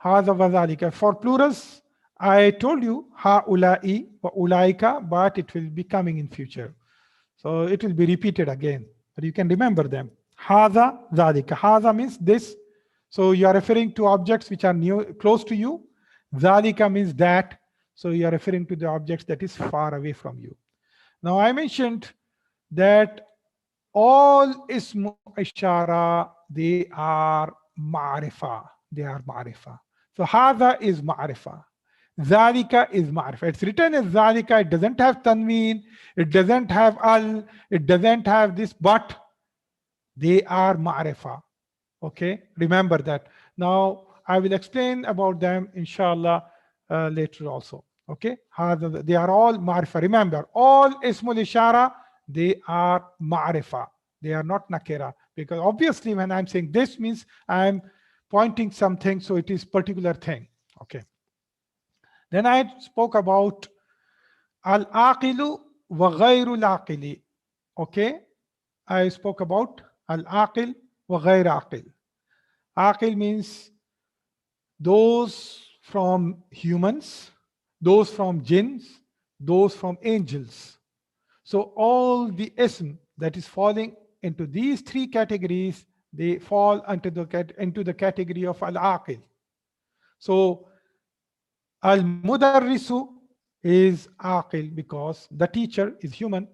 Hada wa Dhalika. For plurals, I told you Ha-ulai wa ulaika, but it will be coming in future. So it will be repeated again, but you can remember them. Hada, Dhalika. Hada means this. So you are referring to objects which are near, close to you. Dhalika means that. So you are referring to the objects that is far away from you. Now I mentioned that all ismu ishara, they are ma'rifa. They are ma'rifa. So hada is ma'rifa. Dhalika is ma'rifa. It's written as Dhalika. It doesn't have tanween. It doesn't have al. It doesn't have this, but they are ma'rifa. Okay, remember that. Now I will explain about them, inshallah, later also. Okay, they are all ma'rifa. Remember, all ismul ishara, they are ma'rifa. They are not nakira, because obviously when I'm saying this means I'm pointing something, so it is particular thing. Okay. Then I spoke about al-aqilu wa ghayru al-aqili. Okay, I spoke about al-aqil wa ghayr aqil. Aqil means those from humans, those from jinns, those from angels. So all the ism that is falling into these 3 categories, they fall into the category of al-aqil. So al-mudarrisu is aqil because the teacher is human.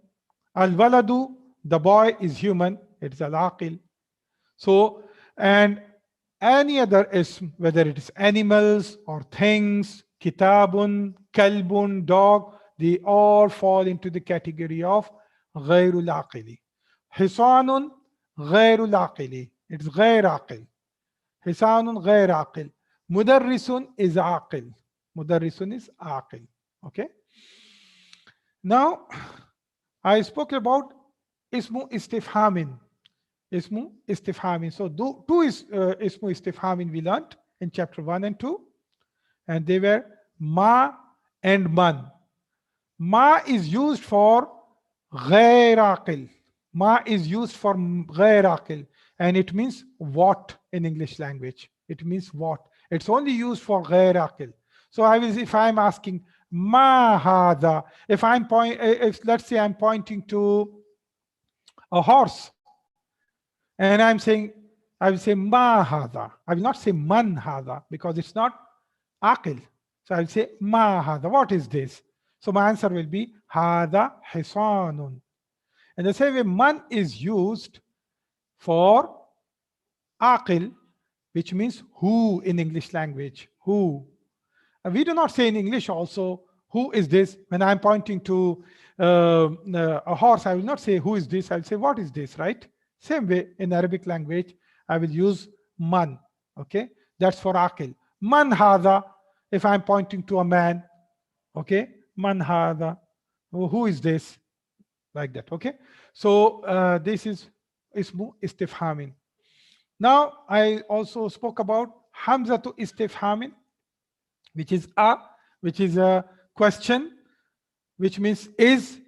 Al-waladu, the boy, is human. It's al-aqil. So, and any other ism, whether it is animals or things, kitabun, kalbun, dog, they all fall into the category of ghayrul aqili. Hisanun, ghayrul aqili. It's ghayr aqil. Hisanun, ghayr aqil. Mudarrisun is aqil. Mudarrisun is aqil. Okay. Now, I spoke about ismu istifhamin. Ismu istifhamin. So 2 is ismu istifhamin we learned in chapter 1 and 2, and they were ma and man. Ma is used for ghair aqil. Ma is used for ghair aqil, and it means what in English language. It means what. It's only used for ghair aqil. So if I'm asking ma hada, if let's say I'm pointing to a horse, and I'm saying I will say ma hada. I will not say man hada because it's not aqil. So I will say ma hada. What is this? So my answer will be hada hisanun. And the same way man is used for aqil, which means who in English language, who. And we do not say in English also, who is this? When I'm pointing to a horse, I will not say who is this, I'll say what is this, right? Same way in Arabic language, I will use man, okay? That's for aqil. Man hada, if I'm pointing to a man, okay? Man hada, who is this? Like that, okay? So this is ismu istifhamin. Now I also spoke about hamzatu istifhamin, which is a question, which means is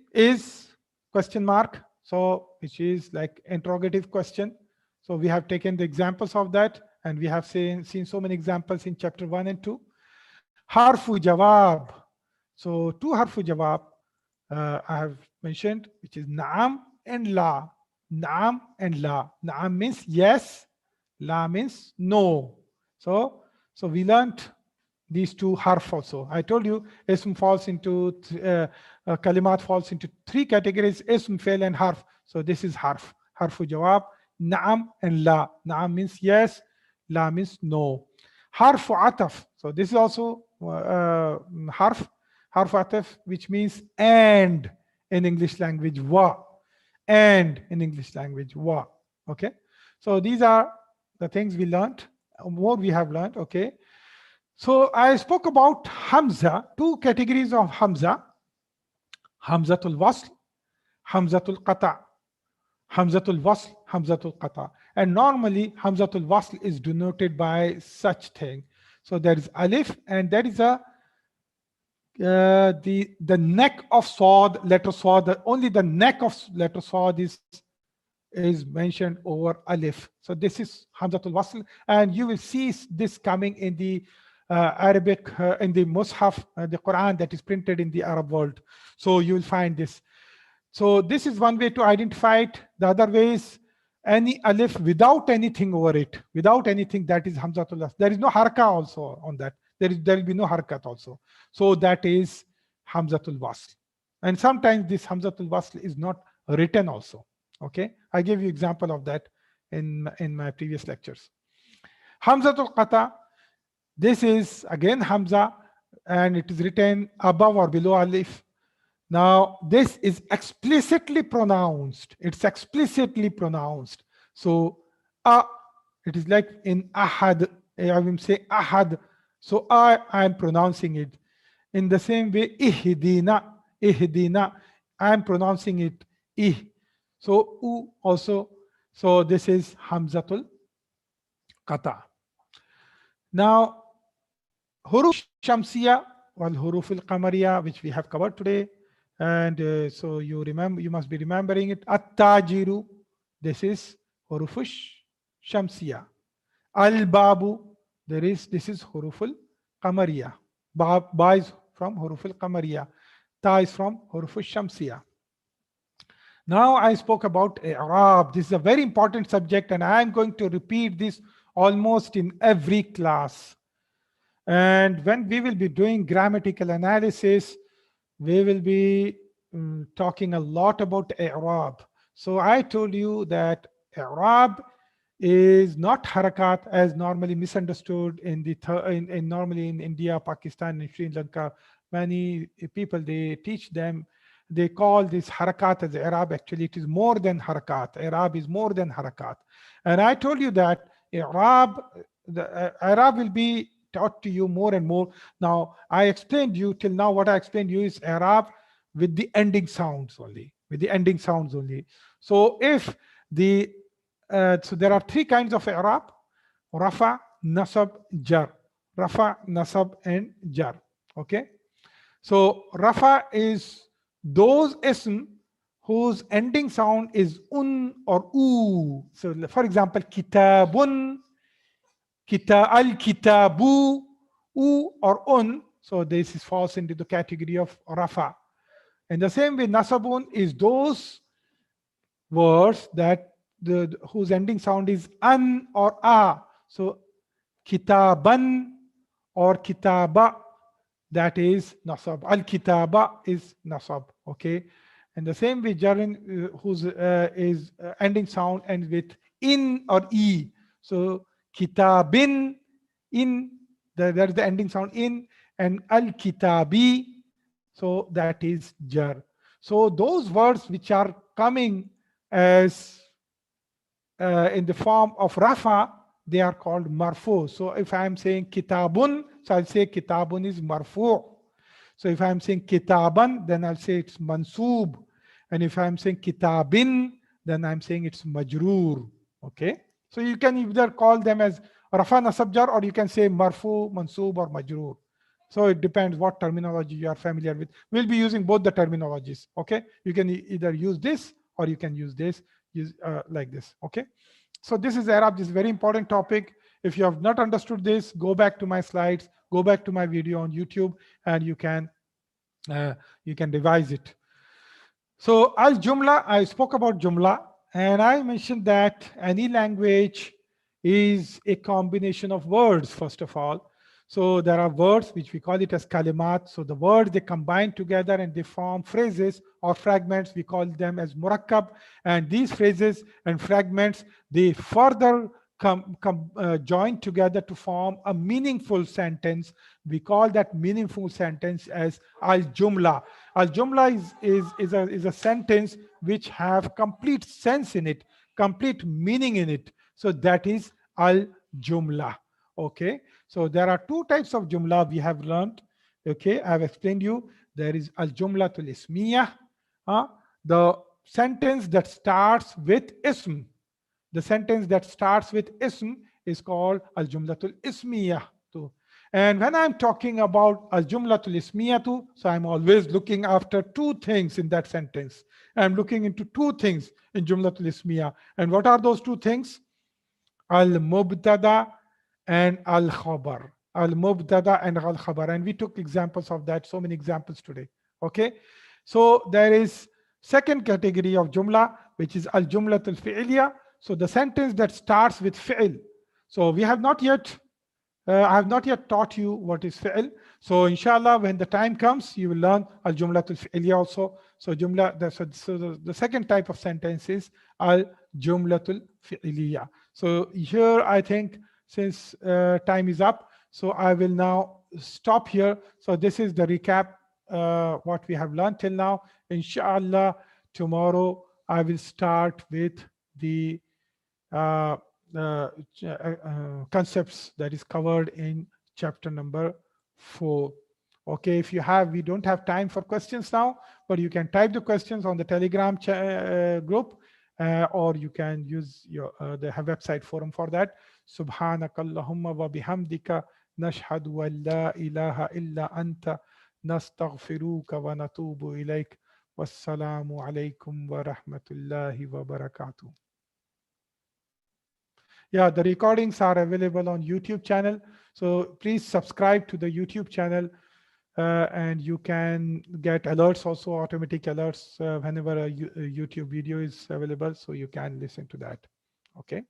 question mark. So which is like interrogative question. So we have taken the examples of that, and we have seen so many examples in chapter 1 and 2. Harfu jawab. So two harfu jawab I have mentioned, which is naam and la. Naam and la. Naam means yes, la means no. So we learned these two harf also. I told you ism falls into kalimat falls into three categories: ism, fail, and harf. So this is harf. Harfu jawab, naam and la. Naam means yes, la means no. Harfu ataf. So this is also harf. Harfu ataf, which means and in English language, wa. And in English language, wa. Okay. So these are the things we learned. More we have learned. Okay. So I spoke about Hamza, two categories of Hamza: Hamzatul Wasl, Hamzatul Qata. Hamzatul Wasl, Hamzatul Qata. And normally Hamzatul Wasl is denoted by such thing. So there is alif, and there is a the neck of Sawd, letter Sawd. Only the neck of letter Sawd is mentioned over alif. So this is Hamzatul Wasl, and you will see this coming in the Arabic, in the Mus'haf, the Quran that is printed in the Arab world. So you will find this. So this is one way to identify it. The other way is any alif without anything over it, without anything, that is Hamzatul Wasl. There is no harka also on that. There will be no harkat also. So that is Hamzatul Wasl. And sometimes this Hamzatul Wasl is not written also. Okay, I gave you example of that in my previous lectures. Hamzatul Qata. This is again Hamza, and it is written above or below alif. Now this is explicitly pronounced. It's explicitly pronounced. So it is like in ahad. I will say ahad. So I am pronouncing it. In the same way, ihdina, ihdina, I am pronouncing it ih. So u also. So this is Hamzatul Qata. Now Huruf Shamsiya wal Huruf al-Qamariya, which we have covered today. And so you must be remembering it. At-Tajiru, this is Huruf Shamsiya. Al-Babu, this is Huruf al-Qamariya. Ba is from Huruf al-Qamariya. Ta is from Huruf Shamsiya. Now I spoke about I'rab. This is a very important subject, and I am going to repeat this almost in every class. And when we will be doing grammatical analysis, we will be talking a lot about I'rab. So I told you that I'rab is not harakat as normally misunderstood normally in India, Pakistan, and Sri Lanka. Many people, they teach them, they call this harakat as I'rab. Actually, it is more than harakat. I'rab is more than harakat. And I told you that I'rab will be taught to you more and more. Now, I explained you till now, what I explained you is I'rab with the ending sounds only, So if so there are three kinds of I'rab: Rafa, Nasab, Jar. Rafa, Nasab, and Jar. Okay. So Rafa is those ism whose ending sound is un or u. So for example, kitabun, al-kitabu, u or un. So this falls into the category of Rafa. And the same way, Nasabun is those words that whose ending sound is an or a. So kitaban or kitaba, that is nasab. Al kitaba is nasab. Okay, and the same way jarin whose is ending sound ends with in or e. So kitabin, in, that is the ending sound in, and al kitabi, so that is jar. So those words which are coming as in the form of rafa, they are called marfu. So if I am saying kitabun, so I'll say kitabun is marfu. So if I'm saying kitaban, then I'll say it's mansub. And if I'm saying kitabin, then I'm saying it's majroor. Okay. So you can either call them as rafa nasab jar, or you can say marfu, mansub, or majroor. So it depends what terminology you are familiar with. We'll be using both the terminologies. Okay. You can either use this or you can use this, like this. Okay. So this is Arab. This is a very important topic. If you have not understood this, go back to my slides, go back to my video on YouTube, and you can revise it. So al jumla, I spoke about jumla, and I mentioned that any language is a combination of words, first of all. So there are words which we call it as kalimat. So the words, they combine together and they form phrases or fragments. We call them as murakkab. And these phrases and fragments, they further join together to form a meaningful sentence. We call that meaningful sentence as al-jumla. Al-jumla is a sentence which have complete sense in it, complete meaning in it. So that is al-jumla. Okay, so there are two types of jumla we have learned. Okay, I have explained you. There is al-jumlatul ismiyah, the sentence that starts with ism. The sentence that starts with ism is called al-jumlatul ismiyah. And when I'm talking about al-jumlatul ismiyah, so I'm always looking after two things in that sentence. I'm looking into two things in jumlatul ismiyah. And what are those two things? Al-mubtada and al-khabar. Al-mubtada and al-khabar. And we took examples of that, so many examples today. Okay. So there is second category of jumla, which is al-jumlatul fi'liyah. So the sentence that starts with fi'l. So we have not yet, I have not yet taught you what is fi'l. So inshallah, when the time comes, you will learn al-jumlatul fi'liyah also. So the second type of sentence is al-jumlatul fi'liyah. So here I think, since time is up, so I will now stop here. So this is the recap, what we have learned till now. Inshallah, tomorrow I will start with the concepts that is covered in chapter number 4. Okay, if you have, we don't have time for questions now, but you can type the questions on the Telegram group, or you can use your the website forum for that. Subhanakallahumma wa bihamdika nashhadu an la ilaha illa anta nastaghfiruka wa natubu ilaik. Wassalamu alaikum wa rahmatullahi wa barakatuh. Yeah, the recordings are available on YouTube channel. So please subscribe to the YouTube channel, and you can get alerts also, automatic alerts whenever a YouTube video is available. So you can listen to that. Okay.